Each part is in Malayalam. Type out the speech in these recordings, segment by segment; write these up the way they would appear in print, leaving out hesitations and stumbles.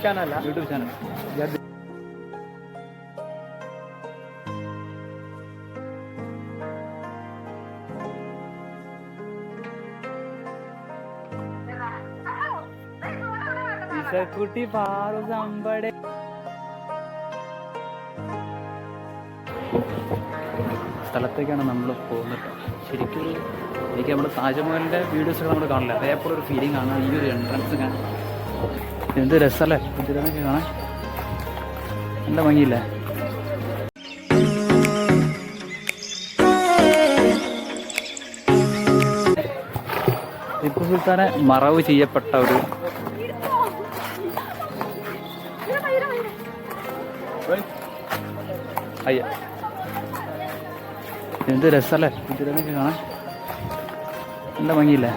ചാനൽ. കുട്ടി പാറു സമ്പടെ സ്ഥലത്തേക്കാണ് നമ്മൾ പോകുന്നത്. ശരിക്കും എനിക്ക് നമ്മുടെ താജ്മഹലിൻ്റെ വീഡിയോസൊക്കെ നമ്മൾ കാണില്ല, അതേപോലെ ഒരു ഫീലിംഗ് ആണ് ഈ ഒരു എൻട്രൻസ് കാണാൻ. എന്ത് രസമല്ലേ ഇതിലൊക്കെ കാണാൻ, നല്ല ഭംഗിയില്ലേ. ടിപ്പു സുൽത്താനെ മറവ് ചെയ്യപ്പെട്ട ഒരു അയ്യ, എന്ത് രസമല്ലേ ഇതിലൊക്കെ കാണാൻ, നല്ല ഭംഗിയില്ലേ.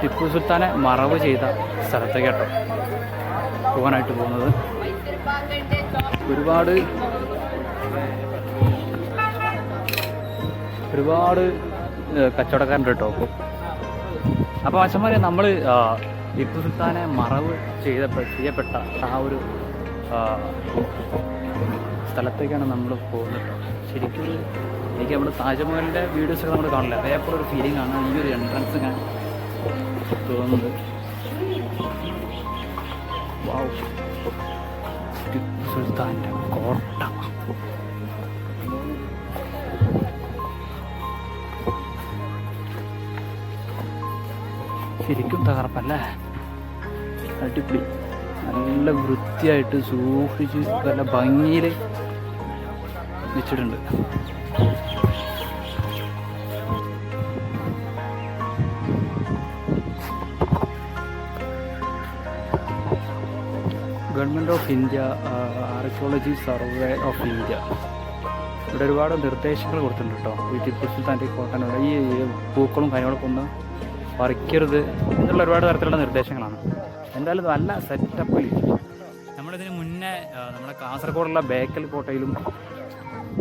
ടിപ്പു സുൽത്താനെ മറവ് ചെയ്ത സ്ഥലത്തേക്ക് കേട്ടോ പോകാനായിട്ട് പോകുന്നത്. ഒരുപാട് കച്ചവടക്കാരുണ്ട് കേട്ടോ. അപ്പോൾ അച്ഛന്മാരെ നമ്മൾ ടിപ്പു സുൽത്താനെ മറവ് ചെയ്യപ്പെട്ട ആ ഒരു സ്ഥലത്തേക്കാണ് നമ്മൾ പോകുന്നത്. ശരിക്കും എനിക്ക് നമ്മുടെ താജ്മഹലിൻ്റെ വീഡിയോസൊക്കെ നമ്മൾ കാണില്ല, അതേപോലെ ഒരു ഫീലിംഗ് ആണ് ഈ ഒരു എൻട്രൻസ് ഞാൻ തോന്നുന്നത്. വൗ, ടിപ്പു സുൽത്താൻ്റെ കോട്ട. ശരിക്കും തകർപ്പല്ലേ, അടിപൊളി. നല്ല വൃത്തിയായിട്ട് സൂക്ഷിച്ച് നല്ല ഭംഗിയിൽ വെച്ചിട്ടുണ്ട്. Government of India archaeology survey of India ഇവിടെ ഒരുപാട് നിർദ്ദേശങ്ങൾ കൊടുത്തിട്ടുണ്ട് കേട്ടോ. ഈ ടിപ്പു സുൽത്താൻ്റെ കോട്ടയുടെ ഈ പൂക്കളും കാര്യങ്ങളൊക്കെ ഒന്ന് പറിക്കരുത് എന്നുള്ള ഒരുപാട് തരത്തിലുള്ള നിർദ്ദേശങ്ങളാണ്. എന്തായാലും നല്ല സെറ്റപ്പിൽ നമ്മളിതിന് മുന്നേ നമ്മുടെ കാസർഗോഡുള്ള ബേക്കൽ കോട്ടയിലും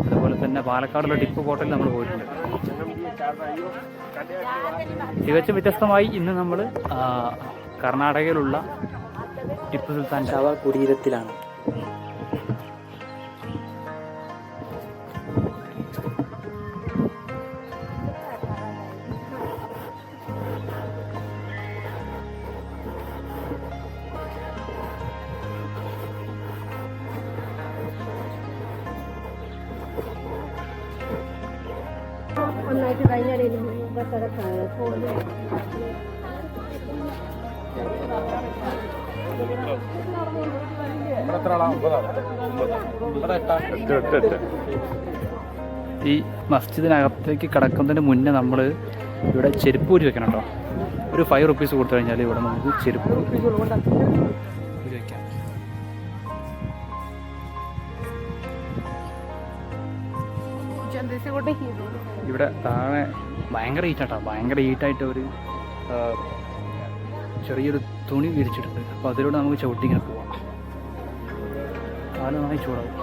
അതുപോലെ തന്നെ പാലക്കാടുള്ള ടിപ്പു കോട്ടയിലും നമ്മൾ പോയിട്ടുണ്ട്. തികച്ചും വ്യത്യസ്തമായി ഇന്ന് നമ്മൾ കർണാടകയിലുള്ള ടിപ്പു സുൽത്താൻ ശവ കുടീരത്തിലാണ്. ഒന്നായിട്ട് കഴിഞ്ഞിടയിൽ ഈ മസ്ജിദിനകത്തേക്ക് കിടക്കുന്നതിന് മുന്നേ നമ്മൾ ഇവിടെ ചെരുപ്പ് ഊരി വെക്കണം കേട്ടോ. ഒരു 5 റുപ്പീസ് കൊടുത്തു കഴിഞ്ഞാൽ ഇവിടെ നമുക്ക് ചെരുപ്പ് ഊരി വയ്ക്കാം. ഇവിടെ താഴെ ഭയങ്കര ഹീറ്റാട്ടോ, ഭയങ്കര ഹീറ്റായിട്ട് ഒരു ചെറിയൊരു തുണി വിരിച്ചിട്ടുണ്ട്. അപ്പോൾ അതിലൂടെ നമുക്ക് ചവിട്ടി ഇങ്ങനെ പോവാം. കാല് നന്നായി ചൂടാവും.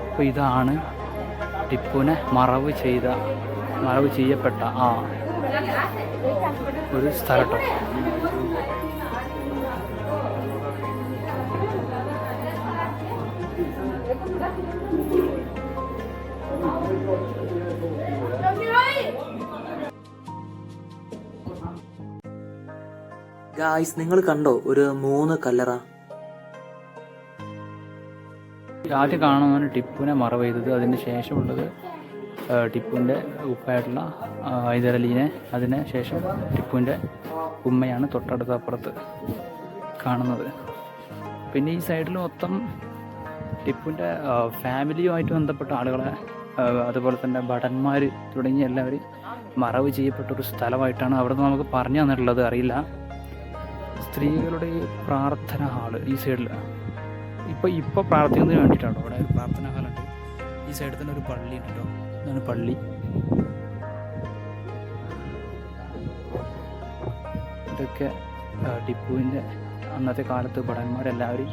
അപ്പോൾ ഇതാണ് ടിപ്പുവിനെ മറവ് ചെയ്യപ്പെട്ട ആ ഒരു സ്ഥലം കേട്ടോ. ഗായ്സ്, നിങ്ങൾ കണ്ടോ ഒരു 3 കല്ലറ? ആദ്യം കാണുന്നതാണ് ടിപ്പുവിനെ മറവ് ചെയ്തത്. അതിന് ശേഷമുള്ളത് ടിപ്പുവിൻ്റെ ഉപ്പായിട്ടുള്ള ഹൈദരലീനെ, അതിന് ശേഷം ടിപ്പുവിൻ്റെ ഉമ്മയാണ് തൊട്ടടുത്ത അപ്പുറത്ത് കാണുന്നത്. പിന്നെ ഈ സൈഡിൽ മൊത്തം ടിപ്പുവിൻ്റെ ഫാമിലിയുമായിട്ട് ബന്ധപ്പെട്ട ആളുകളെ, അതുപോലെ തന്നെ ഭടന്മാർ തുടങ്ങിയ എല്ലാവരും മറവ് ചെയ്യപ്പെട്ടൊരു സ്ഥലമായിട്ടാണ് അവിടെ നിന്ന് നമുക്ക് പറഞ്ഞു തന്നിട്ടുള്ളത്. അറിയില്ല. സ്ത്രീകളുടെ ഈ പ്രാർത്ഥന ഹാള് ഈ സൈഡിൽ ഇപ്പോൾ പ്രാർത്ഥിക്കുന്നതിന് വേണ്ടിയിട്ടാണ് ഇവിടെ ഒരു പ്രാർത്ഥന ഹാളുണ്ട്. ഈ സൈഡിൽ തന്നെ ഒരു പള്ളി ഉണ്ട് കേട്ടോ. ഇതാണ് പള്ളി. ഇതൊക്കെ ടിപ്പുവിൻ്റെ അന്നത്തെ കാലത്ത് ഭടന്മാരെല്ലാവരും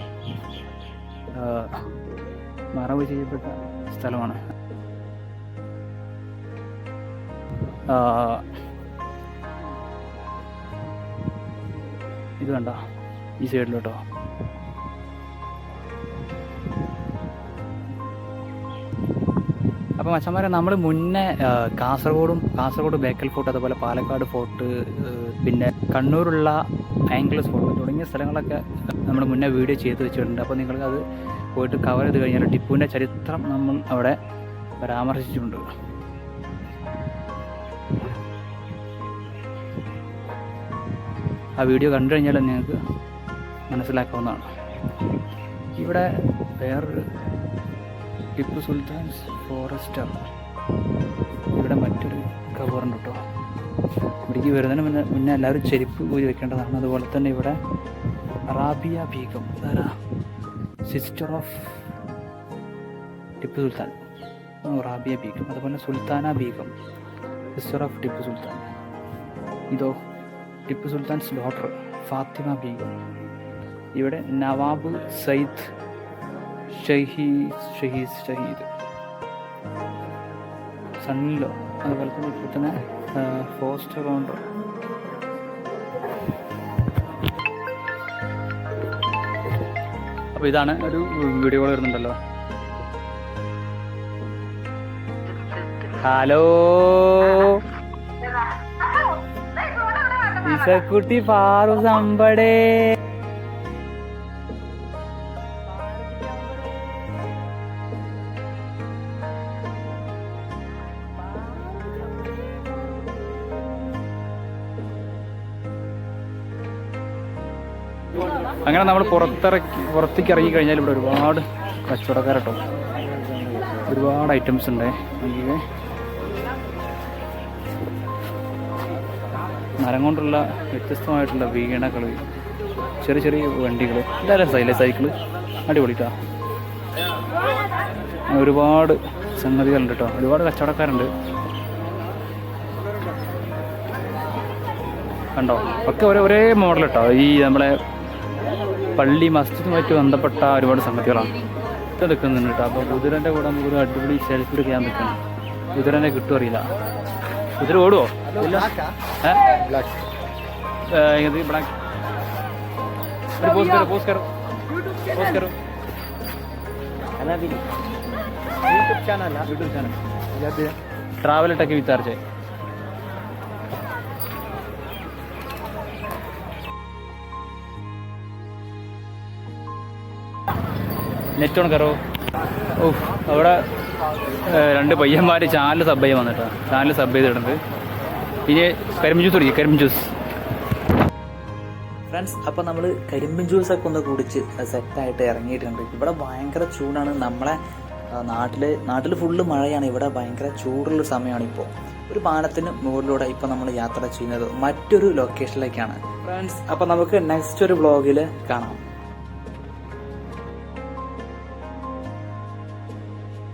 മറവ് ചെയ്യപ്പെട്ട സ്ഥലമാണ്. ഇത് കണ്ട ഈ സൈഡിലോട്ടോ. അപ്പോൾ മച്ചന്മാരെ നമ്മൾ മുന്നേ കാസർഗോഡ് ബേക്കൽ ഫോർട്ട്, അതുപോലെ പാലക്കാട് ഫോർട്ട്, പിന്നെ കണ്ണൂരുള്ള ആംഗ്ലസ് ഫോർട്ട് തുടങ്ങിയ സ്ഥലങ്ങളൊക്കെ നമ്മൾ മുന്നേ വീഡിയോ ചെയ്ത് വെച്ചിട്ടുണ്ട്. അപ്പോൾ നിങ്ങൾക്കത് പോയിട്ട് കവർ ചെയ്ത് കഴിഞ്ഞാൽ ടിപ്പുവിൻ്റെ ചരിത്രം നമ്മൾ അവിടെ പരാമർശിച്ചിട്ടുണ്ട്. ആ വീഡിയോ കണ്ടു കഴിഞ്ഞാൽ നിങ്ങൾക്ക് മനസ്സിലാക്കാവുന്നതാണ്. ഇവിടെ വേറൊരു ടിപ്പു സുൽത്താൻസ് ഫോറസ്റ്റാണ്. ഇവിടെ മറ്റൊരു കവറുണ്ട് കേട്ടോ. ഇവിടേക്ക് വരുന്നതിന് മുന്നേ എല്ലാവരും ചെരുപ്പ് ഊരി വെക്കേണ്ടതാണ്. അതുപോലെ തന്നെ ഇവിടെ റാബിയ ബീഗം, സിസ്റ്റർ ഓഫ് ടിപ്പു സുൽത്താൻ, റാബിയ ബീഗം. അതുപോലെ സുൽത്താന ബീഗം, സിസ്റ്റർ ഓഫ് ടിപ്പു സുൽത്താൻ. ഇതോ ടിപ്പു സുൽത്താൻസ് ഡോട്ടർ ഫാത്തിമ ബീഗം. ഇവിടെ നവാബ് സയ്യിദ് ഷഹീദ് സണ്ണിലോ, അതുപോലെ തന്നെ ഇപ്പോൾ തന്നെ ഫോസ്റ്റർ ഓണർ. അപ്പോൾ ഇതാണ് ഒരു വീഡിയോ കോൾ വരുന്നുണ്ടല്ലോ. ഹലോ ഇസക്കുട്ടി പാറു സമ്പടേ. അങ്ങനെ നമ്മൾ പുറത്തേക്ക് ഇറങ്ങി കഴിഞ്ഞാൽ ഇവിടെ ഒരുപാട് കച്ചവടക്കാരട്ടോ, ഒരുപാട് ഐറ്റംസ് ഉണ്ട്. മരം കൊണ്ടുള്ള വ്യത്യസ്തമായിട്ടുള്ള വീണകൾ, ചെറിയ ചെറിയ വണ്ടികൾ, എല്ലാവരും സൈക്കിള് അടിപൊളിട്ടാ. ഒരുപാട് സംഗതികളുണ്ട് കേട്ടോ, ഒരുപാട് കച്ചവടക്കാരുണ്ട് കണ്ടോ. ഒക്കെ ഒരേ മോഡൽ കേട്ടോ. ഈ നമ്മളെ പള്ളി മസ്ജിദുമായിട്ട് ബന്ധപ്പെട്ട ഒരുപാട് സംഗതികളാണ് ഇത് നിൽക്കുന്നുണ്ട് കേട്ടോ. അപ്പോൾ കുതിരൻ്റെ കൂടെ നമുക്കൊരു അടിപൊളി സെൽഫി എടുക്കാൻ നിൽക്കണം. കുതിരനെ കിട്ടും അറിയില്ല. കുതിര ഓടുവോ? ഇല്ല. यूट्यूब चैनल ट्रैवल टेक विचार നെറ്റ് ഓൺ കറോ. ഓ അവിടെ രണ്ട് പയ്യന്മാർ ചാനൽ സബ് ചെയ്യാൻ വന്നിട്ടോ. ചാനൽ സബ് ചെയ്തിട്ടുണ്ട്. ഇനി കരിമ്പ് ജ്യൂസ് കുടിക്കും, കരിമ്പ് ജ്യൂസ്. ഫ്രണ്ട്സ്, അപ്പോൾ നമ്മൾ കരിമ്പിൻ ജ്യൂസൊക്കെ ഒന്ന് കുടിച്ച് സെറ്റായിട്ട് ഇറങ്ങിയിട്ടുണ്ട്. ഇവിടെ ഭയങ്കര ചൂടാണ്. നമ്മളെ നാട്ടിൽ ഫുള്ള് മഴയാണ്. ഇവിടെ ഭയങ്കര ചൂടുള്ള സമയമാണ് ഇപ്പോൾ. ഒരു പാലത്തിന് മുകളിലൂടെ ഇപ്പോൾ നമ്മൾ യാത്ര ചെയ്യുന്നത് മറ്റൊരു ലൊക്കേഷനിലേക്കാണ്. ഫ്രണ്ട്സ്, അപ്പോൾ നമുക്ക് നെക്സ്റ്റ് ഒരു വ്ളോഗിൽ കാണാം.